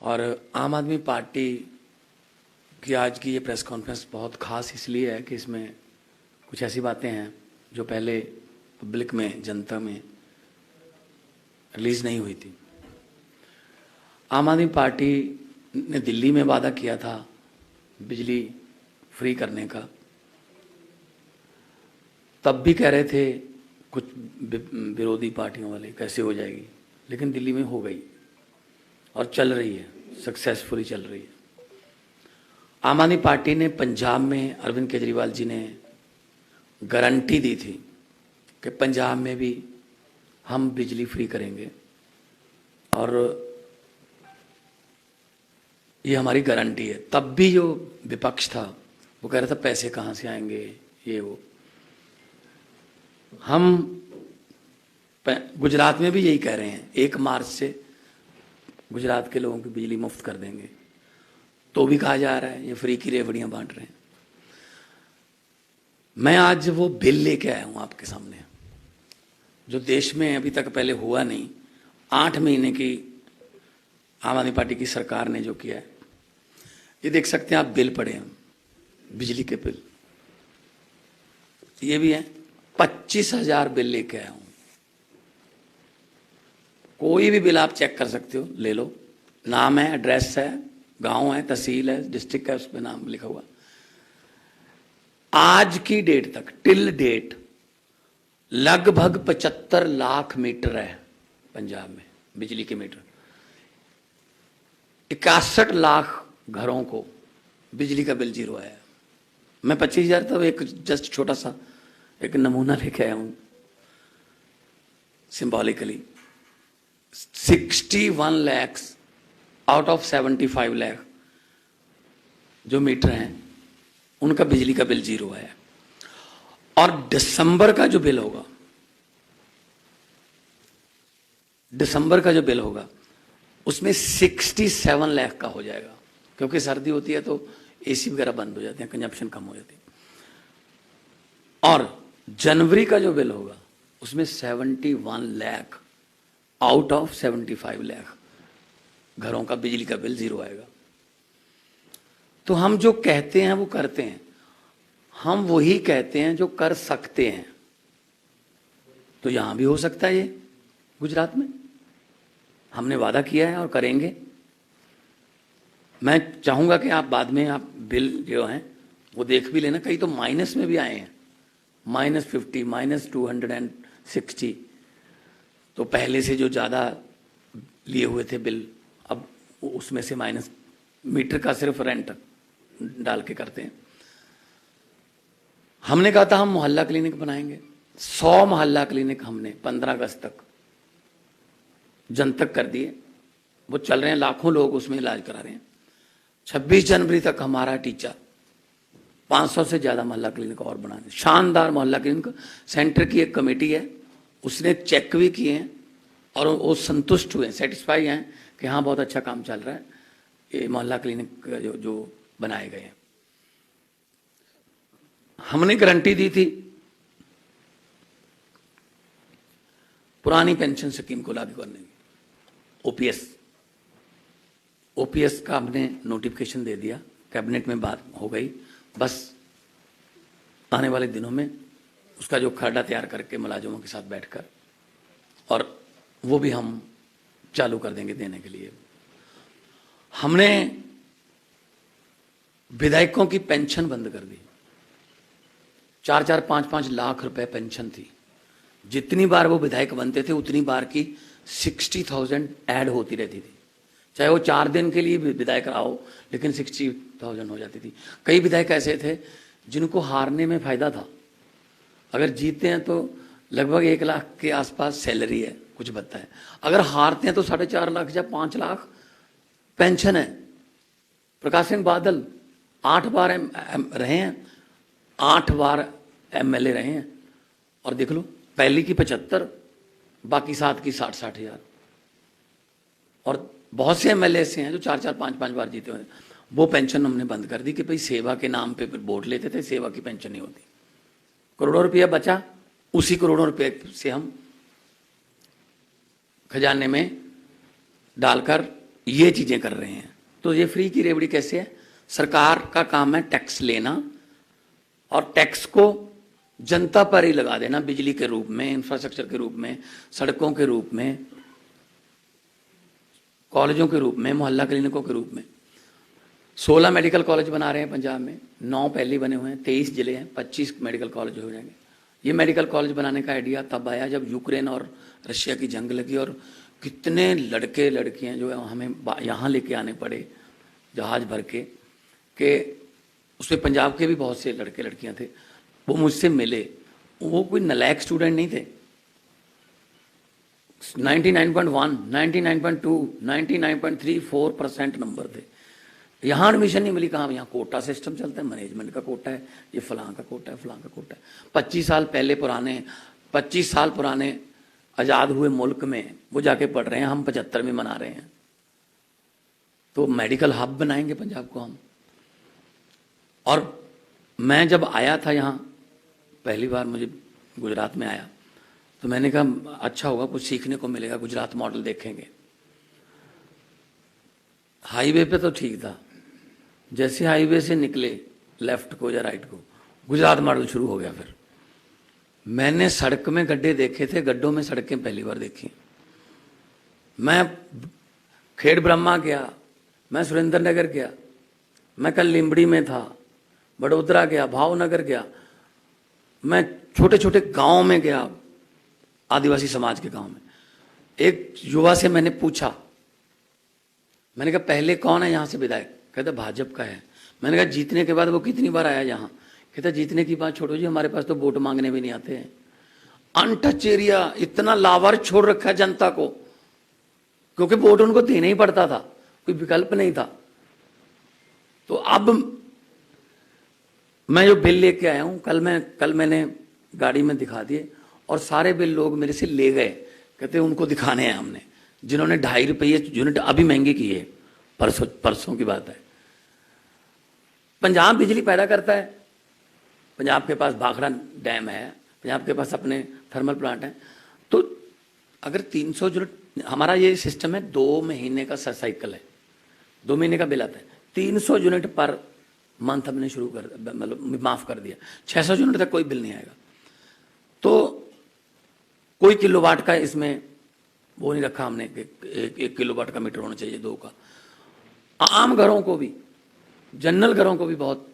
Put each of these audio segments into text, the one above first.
और आम आदमी पार्टी की आज की ये प्रेस कॉन्फ्रेंस बहुत ख़ास इसलिए है कि इसमें कुछ ऐसी बातें हैं जो पहले पब्लिक में, जनता में रिलीज़ नहीं हुई थी। आम आदमी पार्टी ने दिल्ली में वादा किया था बिजली फ्री करने का। तब भी कह रहे थे कुछ विरोधी पार्टियों वाले कैसे हो जाएगी, लेकिन दिल्ली में हो गई और चल रही है, सक्सेसफुली चल रही है। आम आदमी पार्टी ने पंजाब में अरविंद केजरीवाल जी ने गारंटी दी थी कि पंजाब में भी हम बिजली फ्री करेंगे और ये हमारी गारंटी है। तब भी जो विपक्ष था वो कह रहा था पैसे कहाँ से आएंगे, ये वो। हम गुजरात में भी यही कह रहे हैं, 1 मार्च से गुजरात के लोगों की बिजली मुफ्त कर देंगे, तो भी कहा जा रहा है ये फ्री की रेवड़ियां बांट रहे हैं। मैं आज वो बिल लेके आया हूं आपके सामने जो देश में अभी तक पहले हुआ नहीं। 8 महीने की आम आदमी पार्टी की सरकार ने जो किया है, ये देख सकते हैं आप, बिल पड़े हैं, बिजली के बिल ये भी है। 25,000 बिल लेके आया हूं। कोई भी बिल आप चेक कर सकते हो, ले लो, नाम है, एड्रेस है, गांव है, तहसील है, डिस्ट्रिक्ट है, उस पर नाम लिखा हुआ। आज की डेट तक, टिल डेट, लगभग 75 लाख मीटर है पंजाब में बिजली के मीटर। 61 लाख घरों को बिजली का बिल जीरो आया। मैं 25,000 तो एक जस्ट छोटा सा एक नमूना लेके आया हूं symbolically. 61 lakh out of 75 lakh जो मीटर हैं उनका बिजली का बिल जीरो है। और दिसंबर का जो बिल होगा, दिसंबर का जो बिल होगा उसमें 67 लाख का हो जाएगा, क्योंकि सर्दी होती है तो एसी वगैरह बंद हो जाते हैं, कंजप्शन कम हो जाती है। और जनवरी का जो बिल होगा उसमें 71 लाख आउट ऑफ 75 लाख घरों का बिजली का बिल जीरो आएगा। तो हम जो कहते हैं वो करते हैं, हम वही कहते हैं जो कर सकते हैं। तो यहां भी हो सकता है, ये गुजरात में हमने वादा किया है और करेंगे। मैं चाहूंगा कि आप बाद में आप बिल जो हैं वो देख भी लेना। कई तो माइनस में भी आए हैं, -50, -260। तो पहले से जो ज़्यादा लिए हुए थे बिल, अब उसमें से माइनस, मीटर का सिर्फ रेंट डाल के करते हैं। हमने कहा था हम मोहल्ला क्लिनिक बनाएंगे। 100 मोहल्ला क्लिनिक हमने 15 अगस्त तक जनतक कर दिए, वो चल रहे हैं, लाखों लोग उसमें इलाज करा रहे हैं। 26 जनवरी तक हमारा टीचा 500 से ज़्यादा मोहल्ला क्लिनिक और बनाने। शानदार मोहल्ला क्लिनिक। सेंटर की एक कमेटी है, उसने चेक भी किए हैं और वो संतुष्ट हुए, सेटिस्फाई हैं कि हाँ बहुत अच्छा काम चल रहा है ये मोहल्ला क्लिनिक जो बनाए गए हैं। हमने गारंटी दी थी पुरानी पेंशन स्कीम को लागू करने की। ओपीएस का हमने नोटिफिकेशन दे दिया, कैबिनेट में बात हो गई। बस आने वाले दिनों में उसका जो खर्डा तैयार करके मुलाजिमों के साथ बैठकर, और वो भी हम चालू कर देंगे देने के लिए। हमने विधायकों की पेंशन बंद कर दी। 4-4, 5-5 लाख रुपए पेंशन थी। जितनी बार वो विधायक बनते थे उतनी बार की 60,000 ऐड होती रहती थी। चाहे वो 4 दिन के लिए विधायक रहा हो, लेकिन 60,000 हो जाती थी। कई विधायक ऐसे थे जिनको हारने में फायदा था। अगर जीतते हैं तो लगभग 1 लाख के आसपास सैलरी है, कुछ बनता है। अगर हारते हैं तो 4.5 लाख या 5 लाख पेंशन है। प्रकाश सिंह बादल 8 बार रहे हैं, 8 बार एमएलए रहे हैं, और देख लो, पहली की 75, बाकी 7 की 60-60 हजार। और बहुत से एमएलए ऐसे हैं जो 4-4, 5-5 बार जीते हुए। वो पेंशन हमने बंद कर दी कि भाई सेवा के नाम पे वोट लेते थे, सेवा की पेंशन नहीं होती। करोड़ों रुपया बचा, उसी करोड़ों रुपये से हम खजाने में डालकर ये चीजें कर रहे हैं। तो ये फ्री की रेवड़ी कैसे है? सरकार का काम है टैक्स लेना और टैक्स को जनता पर ही लगा देना, बिजली के रूप में, इंफ्रास्ट्रक्चर के रूप में, सड़कों के रूप में, कॉलेजों के रूप में, मोहल्ला क्लिनिकों के रूप में। 16 मेडिकल कॉलेज बना रहे हैं पंजाब में, 9 पहले ही बने हुए हैं, 23 जिले हैं, 25 मेडिकल कॉलेज हो जाएंगे। ये मेडिकल कॉलेज बनाने का आइडिया तब आया जब यूक्रेन और रशिया की जंग लगी और कितने लड़के लड़कियां जो है हमें यहाँ लेके आने पड़े जहाज भर के उसमें पंजाब के भी बहुत से लड़के लड़कियां थे, वो मुझसे मिले। वो कोई नालायक स्टूडेंट नहीं थे। 99.1, 99.2, 99.34% नंबर थे। यहाँ एडमिशन नहीं मिली। कहाँ? यहाँ कोटा सिस्टम चलता है, मैनेजमेंट का कोटा है, ये फलां का कोटा है, फलां का कोटा है। 25 साल पुराने आज़ाद हुए मुल्क में वो जाके पढ़ रहे हैं, हम 75 में मना रहे हैं। तो मेडिकल हब बनाएंगे पंजाब को हम। और मैं जब आया था यहाँ पहली बार, मुझे गुजरात में आया, तो मैंने कहा अच्छा होगा, कुछ सीखने को मिलेगा, गुजरात मॉडल देखेंगे। हाईवे पे तो ठीक था, जैसे हाईवे से निकले लेफ्ट को या राइट को, गुजरात मॉडल शुरू हो गया। फिर मैंने सड़क में गड्ढे देखे थे, गड्ढों में सड़कें पहली बार देखी। मैं खेड़ ब्रह्मा गया, मैं सुरेंद्र नगर गया, मैं कल लिम्बड़ी में था, बड़ोदरा गया, भावनगर गया, मैं छोटे छोटे गांव में गया, आदिवासी समाज के गांव में। एक युवा से मैंने पूछा, मैंने कहा पहले कौन है यहाँ से विधायक? कहता भाजपा का है। मैंने कहा जीतने के बाद वो कितनी बार आया यहाँ? कहता जीतने की बात छोड़ो जी, हमारे पास तो वोट मांगने भी नहीं आते हैं। अनटच एरिया, इतना लावार छोड़ रखा है जनता को, क्योंकि वोट उनको देना ही पड़ता था, कोई विकल्प नहीं था। तो अब मैं जो बिल लेके आया हूं, कल मैंने गाड़ी में दिखा दिए और सारे बिल लोग मेरे से ले गए। कहते उनको दिखाने हैं हमने, जिन्होंने 2.5 रुपये यूनिट अभी महंगे किए, परसों की बात है। पंजाब बिजली पैदा करता है, पंजाब के पास भाखड़ा डैम है, पंजाब के पास अपने थर्मल प्लांट है। तो अगर 300 यूनिट, हमारा ये सिस्टम है 2 महीने का साइकिल है, 2 महीने का बिल आता है, 300 यूनिट पर मंथ हमने शुरू कर, मतलब माफ कर दिया। 600 यूनिट तक कोई बिल नहीं आएगा। तो कोई किलोवाट का इसमें वो नहीं रखा हमने कि 1 किलोवाट का मीटर होना चाहिए, 2 का। आम घरों को भी, जनरल घरों को भी बहुत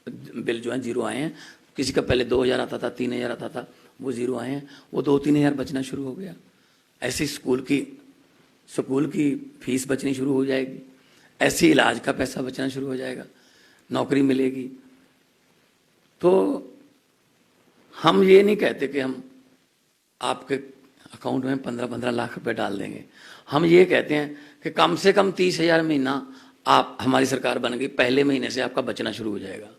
बिल जो है जीरो आए हैं। किसी का पहले 2000 आता था, 3000 आता था, वो जीरो आए हैं। वो 2-3 हज़ार बचना शुरू हो गया। ऐसी स्कूल की फीस बचनी शुरू हो जाएगी, ऐसे इलाज का पैसा बचना शुरू हो जाएगा, नौकरी मिलेगी। तो हम ये नहीं कहते कि हम आपके अकाउंट में 15-15 लाख रुपए डाल देंगे। हम ये कहते हैं कि कम से कम 30,000 महीना आप, हमारी सरकार बन गई, पहले महीने से आपका बचना शुरू हो जाएगा।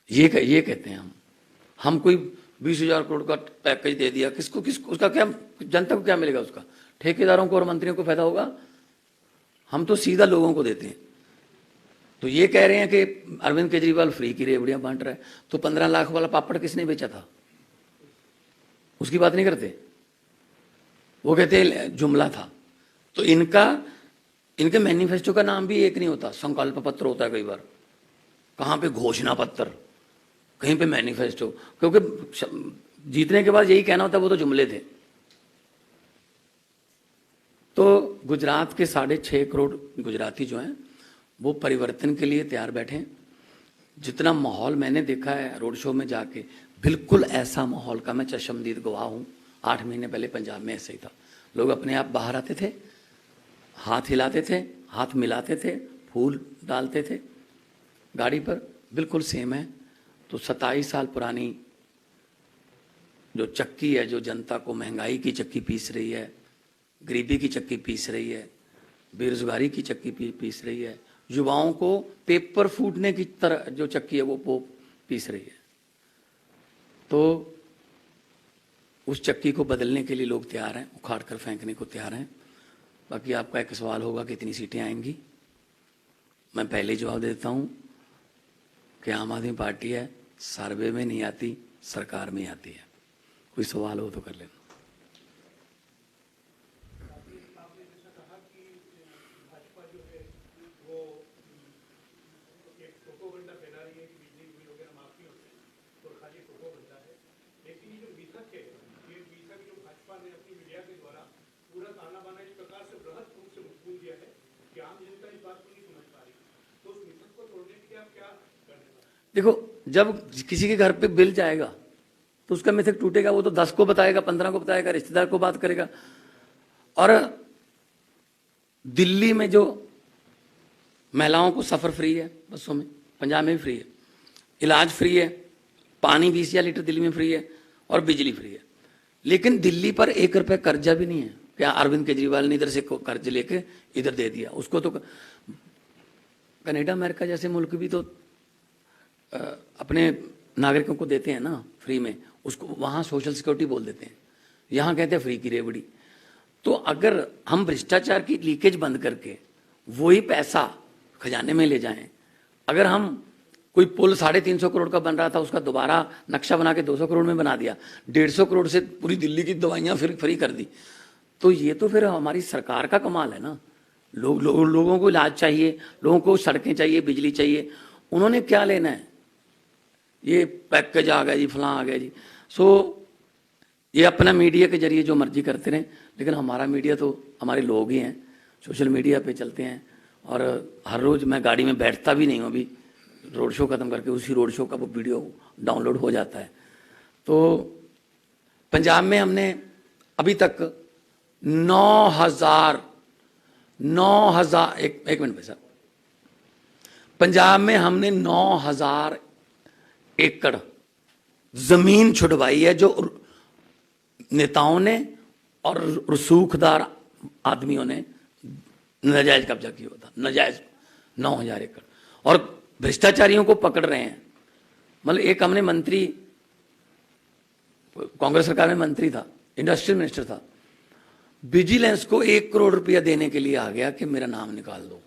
ये कहते हैं हम कोई 20,000 करोड़ का पैकेज दे दिया, किसको उसका क्या, जनता को क्या मिलेगा? उसका ठेकेदारों को और मंत्रियों को फायदा होगा। हम तो सीधा लोगों को देते हैं। तो ये कह रहे हैं कि अरविंद केजरीवाल फ्री की रेवड़ियां बांट रहा है, तो 15 लाख वाला पापड़ किसने बेचा था? उसकी बात नहीं करते, वो कहते हैं जुमला था। तो इनके मैनिफेस्टो का नाम भी एक नहीं होता, संकल्प पत्र होता है कई बार, कहाँ पे घोषणा पत्र, कहीं पे मैनिफेस्टो, क्योंकि जीतने के बाद यही कहना होता है वो तो जुमले थे। तो गुजरात के 6.5 करोड़ गुजराती जो हैं वो परिवर्तन के लिए तैयार बैठे हैं। जितना माहौल मैंने देखा है रोड शो में जाके, बिल्कुल ऐसा माहौल का मैं चश्मदीद गवाह हूँ। 8 महीने पहले पंजाब में ऐसे ही था। लोग अपने आप बाहर आते थे, हाथ हिलाते थे, हाथ मिलाते थे, फूल डालते थे गाड़ी पर, बिल्कुल सेम है। तो 27 साल पुरानी जो चक्की है, जो जनता को महंगाई की चक्की पीस रही है, गरीबी की चक्की पीस रही है, बेरोजगारी की चक्की पीस रही है, युवाओं को पेपर फूटने की तरह जो चक्की है वो पीस रही है, तो उस चक्की को बदलने के लिए लोग तैयार हैं, उखाड़ कर फेंकने को तैयार हैं। बाकी आपका एक सवाल होगा कितनी सीटें आएंगी। मैं पहले जवाब देता हूं कि आम आदमी पार्टी है, सर्वे में नहीं आती, सरकार में आती है। कोई सवाल हो तो कर लेना। देखो, जब किसी के घर पे बिल जाएगा तो उसका मिथक टूटेगा, वो तो 10 को बताएगा, 15 को बताएगा, रिश्तेदार को बात करेगा। और दिल्ली में जो महिलाओं को सफर फ्री है बसों में, पंजाब में भी फ्री है, इलाज फ्री है, पानी 20 लीटर दिल्ली में फ्री है और बिजली फ्री है। लेकिन दिल्ली पर 1 रुपये कर्जा भी नहीं है। क्या अरविंद केजरीवाल ने इधर से कर्ज लेके इधर दे दिया उसको? तो कनाडा अमेरिका जैसे मुल्क भी तो अपने नागरिकों को देते हैं ना फ्री में, उसको वहाँ सोशल सिक्योरिटी बोल देते हैं, यहाँ कहते हैं फ्री की रेवड़ी। तो अगर हम भ्रष्टाचार की लीकेज बंद करके वही पैसा खजाने में ले जाएं, अगर हम कोई पुल 350 करोड़ का बन रहा था उसका दोबारा नक्शा बना के 200 करोड़ में बना दिया, 150 करोड़ से पूरी दिल्ली की दवाइयाँ फिर फ्री कर दी, तो ये तो फिर हमारी सरकार का कमाल है ना। लोगों को इलाज चाहिए, लोगों को सड़कें चाहिए, बिजली चाहिए, उन्होंने क्या लेना है? ये पैकेज आ गया जी, फलां आ गया जी। सो ये अपना मीडिया के जरिए जो मर्जी करते रहें, लेकिन हमारा मीडिया तो हमारे लोग ही हैं, सोशल मीडिया पे चलते हैं। और हर रोज़ मैं गाड़ी में बैठता भी नहीं हूँ, अभी रोड शो ख़त्म करके उसी रोड शो का वो वीडियो डाउनलोड हो जाता है। तो पंजाब में हमने अभी तक 9,000 एक मिनट पैसा, पंजाब में हमने 9,000 एकड़ जमीन छुड़वाई है जो नेताओं ने और रसूखदार आदमियों ने नाजायज कब्जा किया था, नाजायज 9,000 एकड़। और भ्रष्टाचारियों को पकड़ रहे हैं। मतलब एक हमने मंत्री, कांग्रेस सरकार में मंत्री था, इंडस्ट्रियल मिनिस्टर था, विजिलेंस को 1 करोड़ रुपया देने के लिए आ गया कि मेरा नाम निकाल दो,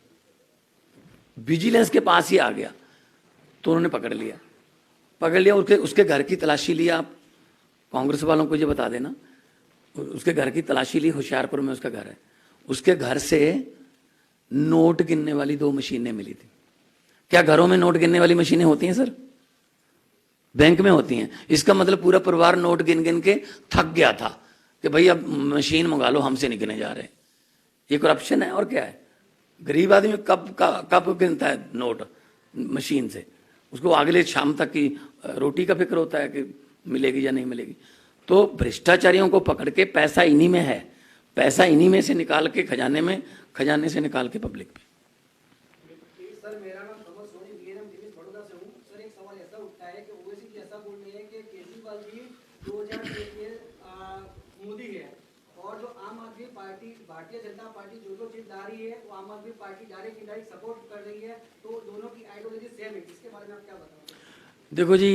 विजिलेंस के पास ही आ गया, तो उन्होंने पकड़ लिया। उसके घर की तलाशी लिया। आप कांग्रेस वालों को ये बता देना, उसके घर की तलाशी ली, होशियारपुर में उसका घर है, उसके घर से नोट गिनने वाली 2 मशीनें मिली थी। क्या घरों में नोट गिनने वाली मशीनें होती हैं सर? बैंक में होती हैं। इसका मतलब पूरा परिवार नोट गिन गिन के थक गया था कि भाई अब मशीन मंगा लो, हमसे नहीं गिने जा रहे। ये करप्शन है और क्या है? गरीब आदमी कब गिनता है नोट मशीन से? उसको अगले शाम तक की रोटी का फिक्र होता है कि मिलेगी या नहीं मिलेगी। तो भ्रष्टाचारियों को पकड़ के पैसा इन्हीं में है, पैसा इन्हीं में से निकाल के खजाने से निकाल के पब्लिक पे। सर मेरा नाम कमल सोनी, बीएनएम दिल्ली बड़ौदा से हूँ। सर एक सवाल ऐसा उठता है कि ओवैसी जी ऐसा बोल रहे हैं कि केजरीवाल जी 2003 में मोदी है, और जो आम आदमी पार्टी, भारतीय जनता पार्टी जो जीत ला रही है वो आम आदमी पार्टी डायरेक्ट इनडायरेक्ट सपोर्ट कर रही है, तो दोनों की आइडियोलॉजी सेम है। इसके बारे में आप क्या बताओगे? देखो जी,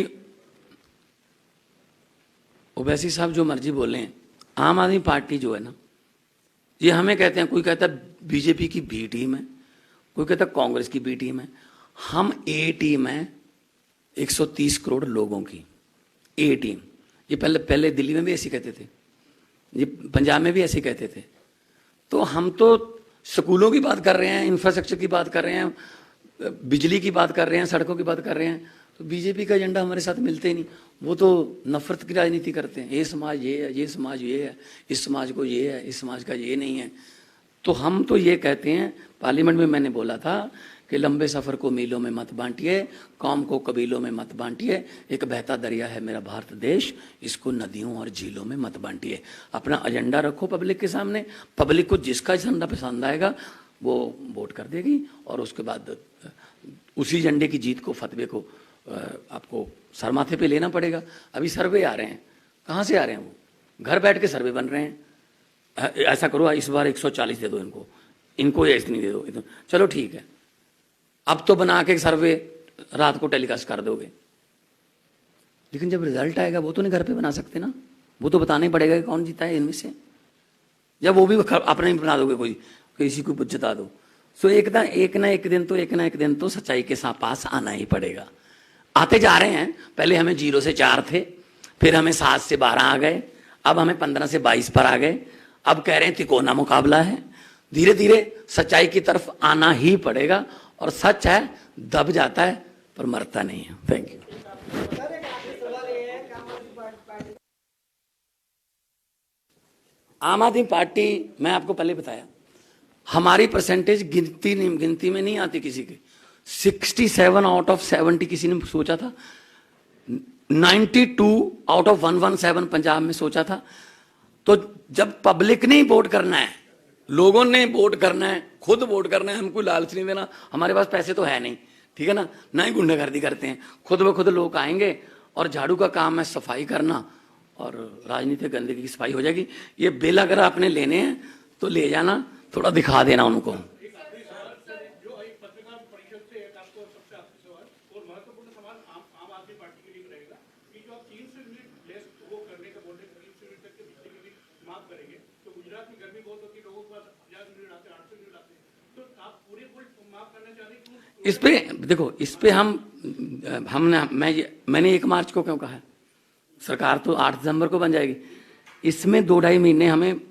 ओवैसी साहब जो मर्जी बोलें, आम आदमी पार्टी जो है ना, ये हमें कहते हैं, कोई कहता है बीजेपी की बी टीम है, कोई कहता है कांग्रेस की बी टीम है। हम ए टीम है 130 करोड़ लोगों की ए टीम। ये पहले दिल्ली में भी ऐसे कहते थे, ये पंजाब में भी ऐसे कहते थे। तो हम तो स्कूलों की बात कर रहे हैं, इंफ्रास्ट्रक्चर की बात कर रहे हैं, बिजली की बात कर रहे हैं, सड़कों की बात कर रहे हैं। तो बीजेपी का एजेंडा हमारे साथ मिलते ही नहीं। वो तो नफरत की राजनीति करते हैं, ये समाज ये है, ये समाज ये है, इस समाज को ये है, इस समाज का ये नहीं है। तो हम तो ये कहते हैं, पार्लियामेंट में मैंने बोला था कि लंबे सफ़र को मीलों में मत बांटिए, कौम को कबीलों में मत बांटिए, एक बहता दरिया है मेरा भारत देश, इसको नदियों और झीलों में मत बांटिए। अपना एजेंडा रखो पब्लिक के सामने, पब्लिक को जिसका एजेंडा पसंद आएगा वो वोट कर देगी, और उसके बाद उसी एजेंडे की जीत को, फतवे को आपको सर माथे पे लेना पड़ेगा। अभी सर्वे आ रहे हैं, कहाँ से आ रहे हैं? वो घर बैठ के सर्वे बन रहे हैं। ऐसा करो इस बार 140 दे दो इनको या इतनी दे दो, चलो ठीक है। अब तो बना के सर्वे रात को टेलीकास्ट कर दोगे, लेकिन जब रिजल्ट आएगा वो तो नहीं घर पे बना सकते ना, वो तो बताना ही पड़ेगा कि कौन जीता है इनमें से। जब वो भी अपने ही बना दोगे, कोई किसी को जिता दो। सो एक ना एक दिन तो सच्चाई के साथ पास आना ही पड़ेगा। आते जा रहे हैं। पहले हमें 0 से 4 थे, फिर हमें 7 से 12 आ गए, अब हमें 15 से 22 पर आ गए। अब कह रहे हैं तिकोना मुकाबला है। धीरे धीरे सच्चाई की तरफ आना ही पड़ेगा, और सच है दब जाता है पर मरता नहीं है। Thank you. आम आदमी पार्टी, मैं आपको पहले बताया, हमारी परसेंटेज गिनती में नहीं आती किसी की। 67 आउट ऑफ 70 किसी ने सोचा था, 92 आउट ऑफ 117 पंजाब में सोचा था। तो जब पब्लिक ने ही वोट करना है, लोगों ने वोट करना है, खुद वोट करना है, हमको लालच नहीं देना, हमारे पास पैसे तो है नहीं, ठीक है ना ही गुंडागर्दी करते हैं, खुद ब खुद लोग आएंगे और झाड़ू का काम है सफाई करना और राजनीतिक गंदगी की सफाई हो जाएगी। ये बिल अगर आपने लेने हैं तो ले जाना, थोड़ा दिखा देना उनको। इस पे देखो, इस पे मैंने 1 मार्च को क्यों कहा है, सरकार तो 8 दिसंबर को बन जाएगी, इसमें 2-2.5 महीने हमें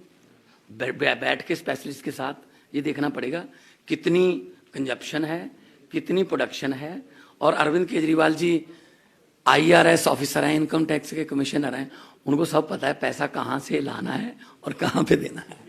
बैठ के स्पेशलिस्ट के साथ ये देखना पड़ेगा कितनी कंजप्शन है, कितनी प्रोडक्शन है। और अरविंद केजरीवाल जी IRS ऑफिसर हैं, इनकम टैक्स के कमिश्नर हैं, उनको सब पता है पैसा कहाँ से लाना है और कहाँ पे देना है।